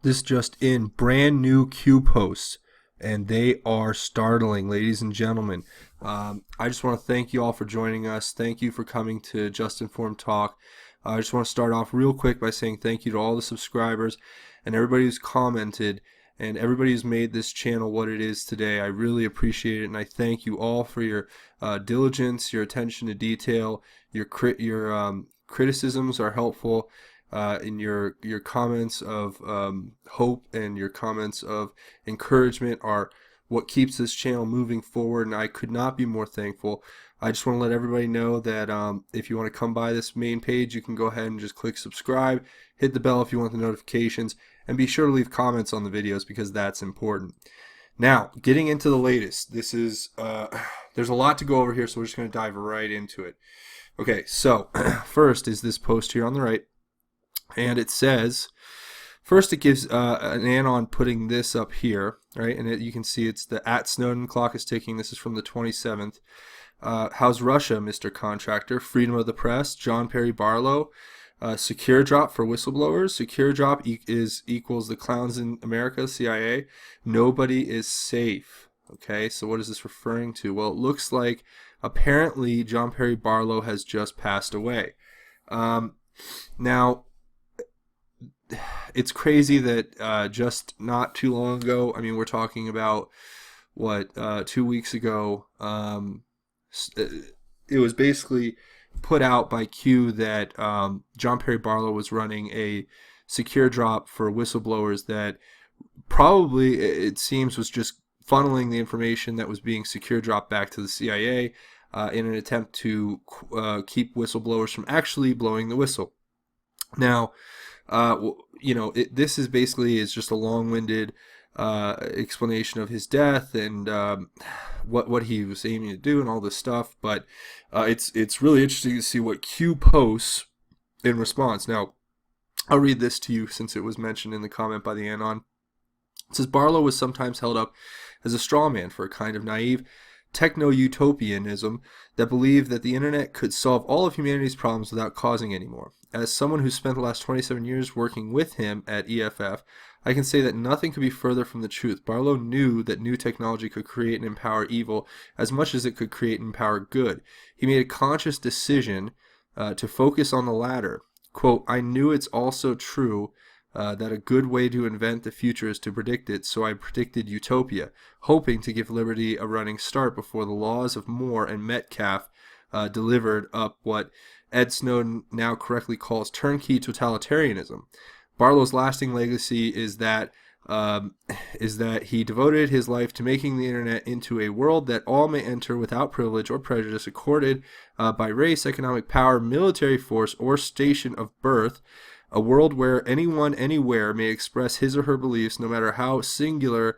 This just in, brand new Q posts, and they are startling, ladies and gentlemen. I just want to thank you all for joining us. Thank you for coming to Just Informed Talk. I just want to start off real quick by saying thank you to all the subscribers and everybody who's commented and everybody who's made this channel what it is today. I really appreciate it, and I thank you all for your diligence, your attention to detail. Your criticisms are helpful. In your comments of hope and your comments of encouragement are what keeps this channel moving forward, and I could not be more thankful. I just want to let everybody know that if you want to come by this main page, you can go ahead and just click subscribe, hit the bell if you want the notifications, and be sure to leave comments on the videos because that's important. Now, getting into the latest, this is there's a lot to go over here, so we're just going to dive right into it. Okay, so first is this post here on the right. And it says, first it gives an ANON putting this up here, right? And you can see it's the @Snowden clock is ticking. This is from the 27th. How's Russia, Mr. Contractor? Freedom of the press. John Perry Barlow. Secure drop for whistleblowers. Secure drop equals the clowns in America, CIA. Nobody is safe. Okay, so what is this referring to? Well, it looks like apparently John Perry Barlow has just passed away. Now, it's crazy that just not too long ago, I mean, we're talking about, 2 weeks ago, it was basically put out by Q that John Perry Barlow was running a secure drop for whistleblowers that probably, it seems, was just funneling the information that was being secure dropped back to the CIA in an attempt to keep whistleblowers from actually blowing the whistle. Now, this is basically is just a long-winded explanation of his death and what he was aiming to do and all this stuff. But it's really interesting to see what Q posts in response. Now, I'll read this to you since it was mentioned in the comment by the Anon. It says, Barlow was sometimes held up as a straw man for a kind of naive techno-utopianism that believed that the internet could solve all of humanity's problems without causing any more. As someone who spent the last 27 years working with him at EFF, I can say that nothing could be further from the truth. Barlow knew that new technology could create and empower evil as much as it could create and empower good. He made a conscious decision to focus on the latter. Quote, I knew it's also true that a good way to invent the future is to predict it, so I predicted utopia, hoping to give liberty a running start before the laws of Moore and Metcalfe delivered up what Ed Snowden now correctly calls turnkey totalitarianism. Barlow's lasting legacy is that he devoted his life to making the internet into a world that all may enter without privilege or prejudice accorded by race, economic power, military force, or station of birth, a world where anyone anywhere may express his or her beliefs no matter how singular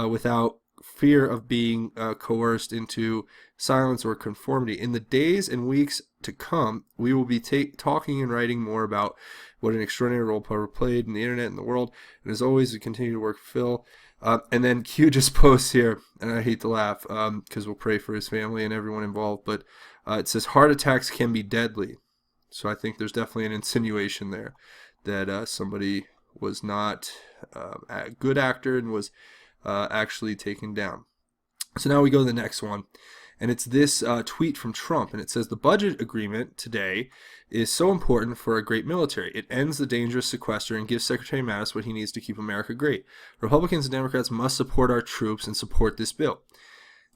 without fear of being coerced into silence or conformity. In the days and weeks to come, we will be talking and writing more about what an extraordinary role Power played in the internet and the world, and as always, we continue to work for Phil. And then Q just posts here, and I hate to laugh because we'll pray for his family and everyone involved, but it says, heart attacks can be deadly. So I think there's definitely an insinuation there that somebody was not a good actor and was actually taken down. So now we go to the next one, and it's this tweet from Trump, and it says, the budget agreement today is so important for a great military. It ends the dangerous sequester and gives Secretary Mattis what he needs to keep America great. Republicans and Democrats must support our troops and support this bill.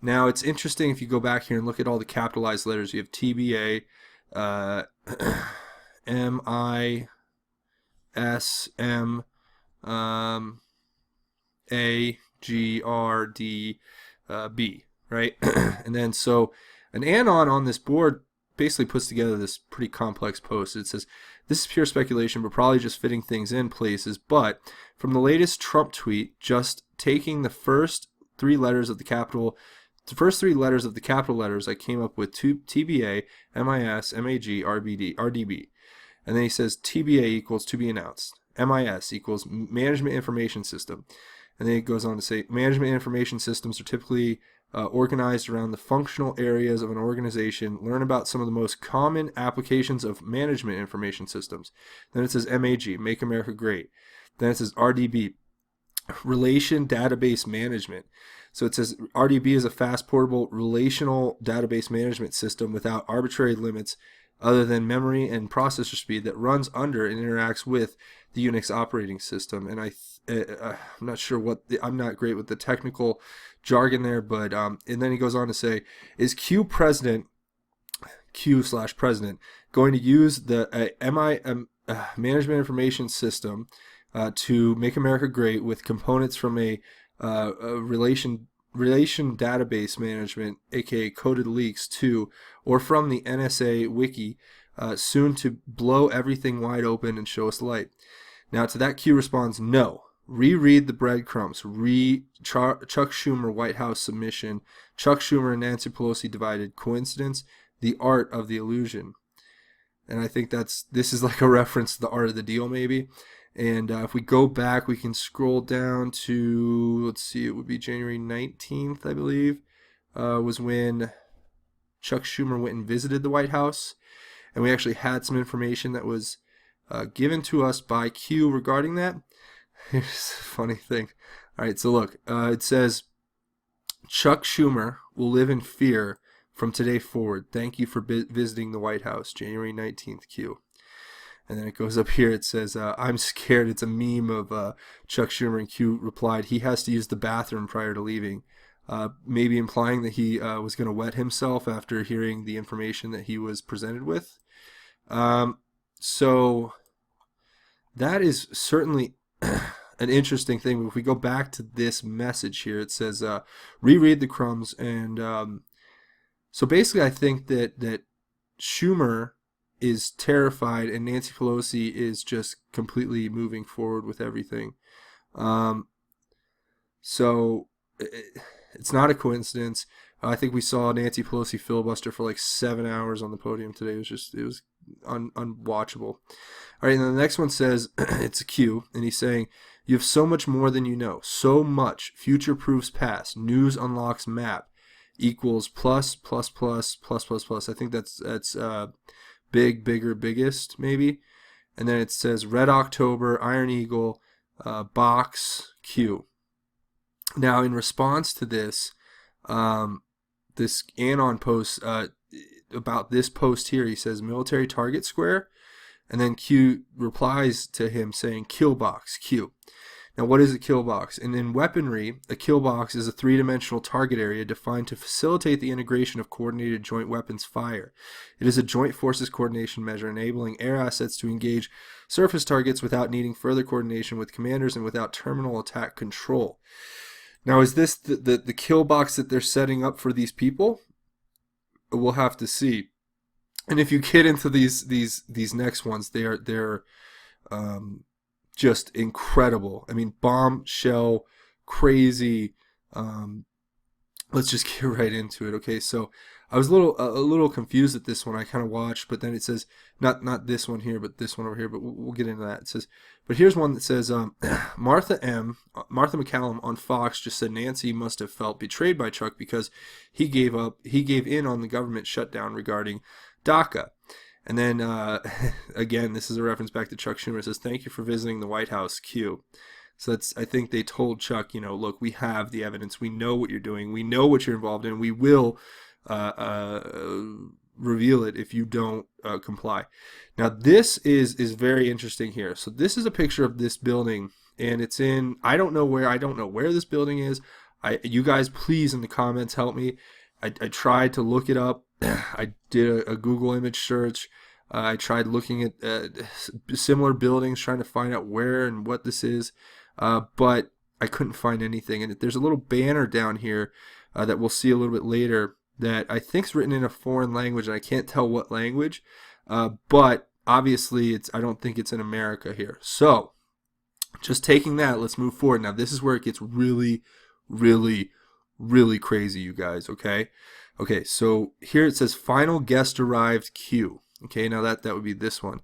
Now, it's interesting if you go back here and look at all the capitalized letters. You have TBA, MISM, AGRDB, right? And then so an anon on this board basically puts together this pretty complex post. It says, this is pure speculation, but probably just fitting things in places. But from the latest Trump tweet, just taking the first three letters of the capital letters, I came up with TBA, MIS, MAG, RDB. And then he says TBA equals to be announced. MIS equals management information system. And then it goes on to say management information systems are typically organized around the functional areas of an organization. Learn about some of the most common applications of management information systems. Then it says MAG, Make America Great. Then it says RDB, Relation Database Management. So it says RDB is a fast, portable, relational database management system without arbitrary limits other than memory and processor speed that runs under and interacts with the Unix operating system. And I'm not sure I'm not great with the technical jargon there, but and then he goes on to say, is Q/president going to use the management information system to make America great with components from a relation database management, aka coded leaks, to or from the NSA wiki, soon to blow everything wide open and show us light. Now to that, Q responds, no. Reread the breadcrumbs. Chuck Schumer White House submission. Chuck Schumer and Nancy Pelosi divided. Coincidence? The art of the illusion. And I think this is like a reference to the art of the deal, maybe. And if we go back, we can scroll down to, let's see, it would be January 19th, I believe, was when Chuck Schumer went and visited the White House. And we actually had some information that was given to us by Q regarding that. Here's a funny thing. All right, so look, it says, Chuck Schumer will live in fear from today forward. Thank you for visiting the White House, January 19th, Q. And then it goes up here, it says, I'm scared. It's a meme of Chuck Schumer, and Q replied, he has to use the bathroom prior to leaving. Maybe implying that he was going to wet himself after hearing the information that he was presented with. So that is certainly an interesting thing. But if we go back to this message here, it says, reread the crumbs. And so basically I think that Schumer is terrified and Nancy Pelosi is just completely moving forward with everything. So it's not a coincidence. I think we saw Nancy Pelosi filibuster for like 7 hours on the podium today. It was unwatchable. All right, and then the next one says, it's a Q, and he's saying, you have so much more than you know. So much. Future proofs past. News unlocks map equals plus, plus, plus, plus, plus, plus. I think that's big, bigger, biggest, maybe. And then it says Red October, Iron Eagle, box, Q. Now, in response to this, this ANON post, about this post here, he says military target square, and then Q replies to him saying kill box, Q. Now, what is a kill box? And in weaponry, a kill box is a three-dimensional target area defined to facilitate the integration of coordinated joint weapons fire. It is a joint forces coordination measure enabling air assets to engage surface targets without needing further coordination with commanders and without terminal attack control. Now, is this the kill box that they're setting up for these people? We'll have to see. And if you get into these next ones, they're just incredible. I mean, bombshell, crazy. Let's just get right into it. Okay, so I was a little confused at this one. I kind of watched, but then it says not this one here, but this one over here. But we'll get into that. It says, but here's one that says Martha McCallum on Fox just said Nancy must have felt betrayed by Chuck because he gave in on the government shutdown regarding DACA. And then, again, this is a reference back to Chuck Schumer. It says, thank you for visiting the White House, Q. So I think they told Chuck, look, we have the evidence. We know what you're doing. We know what you're involved in. We will reveal it if you don't comply. Now, this is very interesting here. So this is a picture of this building, and it's in, I don't know where this building is. You guys, please, in the comments, help me. I tried to look it up. I did a Google image search. I tried looking at similar buildings, trying to find out where and what this is, but I couldn't find anything. And there's a little banner down here that we'll see a little bit later that I think is written in a foreign language, and I can't tell what language, but obviously I don't think it's in America here. So just taking that, let's move forward. Now, this is where it gets really, really, really crazy, you guys, okay? Okay, so here it says final guest arrived Q. Okay, now that would be this one.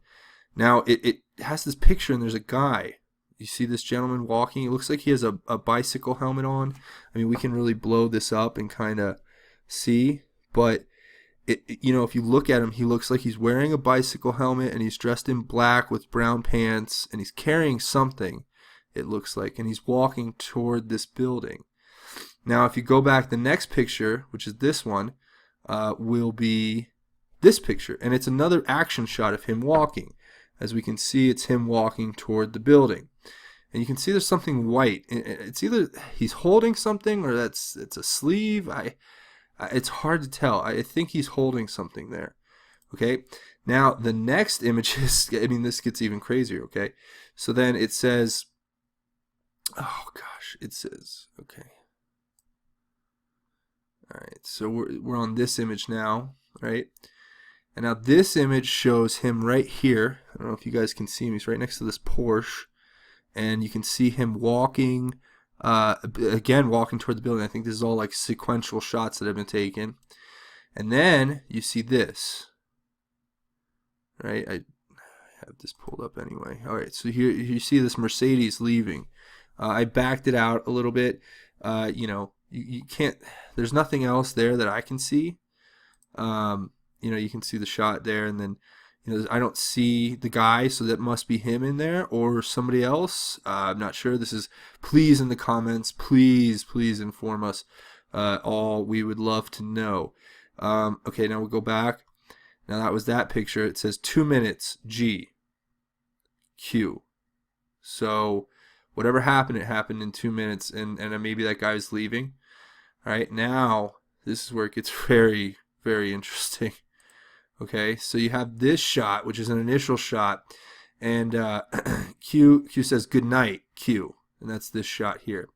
Now it has this picture and there's a guy. You see this gentleman walking. It looks like he has a bicycle helmet on. I mean, we can really blow this up and kind of see, but if you look at him, he looks like he's wearing a bicycle helmet and he's dressed in black with brown pants and he's carrying something. it looks like, and he's walking toward this building. Now, if you go back, the next picture, which is this one, will be this picture, and it's another action shot of him walking. As we can see, it's him walking toward the building. And you can see there's something white. It's either he's holding something or it's a sleeve. It's hard to tell. I think he's holding something there. Okay. Now the next image is, I mean, this gets even crazier. Okay. So then it says, oh gosh, it says, okay. All right. So we're on this image now, right? And now this image shows him right here. I don't know if you guys can see him. He's right next to this Porsche. And you can see him walking, again, walking toward the building. I think this is all like sequential shots that have been taken. And then you see this, right? I have this pulled up anyway. All right, so here you see this Mercedes leaving. I backed it out a little bit. You know, you can't, there's nothing else there that I can see. You know, you can see the shot there, and then, you know, I don't see the guy, so that must be him in there or somebody else. I'm not sure. This is, please in the comments, please inform us all. We would love to know. Okay, now we'll go back. Now that was that picture. It says 2 minutes G Q. So whatever happened, it happened in 2 minutes, and maybe that guy's leaving. All right, now this is where it gets very, very interesting. Okay, so you have this shot, which is an initial shot, and Q says good night, Q, and that's this shot here.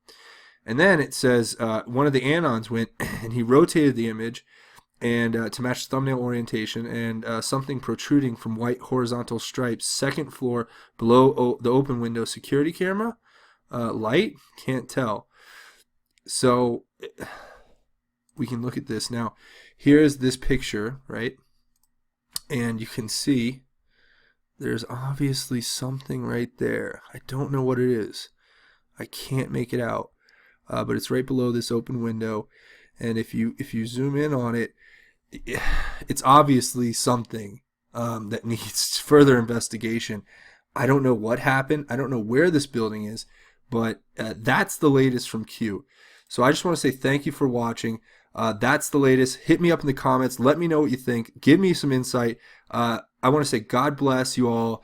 And then it says one of the Anons went and he rotated the image and to match the thumbnail orientation, and something protruding from white horizontal stripes, second floor below the open window security camera. Light? Can't tell. So we can look at this now. Here's this picture, right? And you can see there's obviously something right there. I don't know what it is. I can't make it out. But it's right below this open window. And if you zoom in on it, it's obviously something that needs further investigation. I don't know what happened. I don't know where this building is. But that's the latest from Q. So I just want to say thank you for watching. That's the latest. Hit me up in the comments. Let me know what you think. Give me some insight. I want to say God bless you all.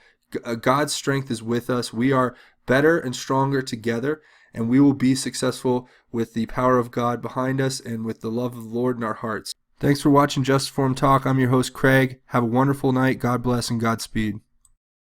God's strength is with us. We are better and stronger together, and we will be successful with the power of God behind us and with the love of the Lord in our hearts. Thanks for watching Just Form Talk. I'm your host, Craig. Have a wonderful night. God bless and Godspeed.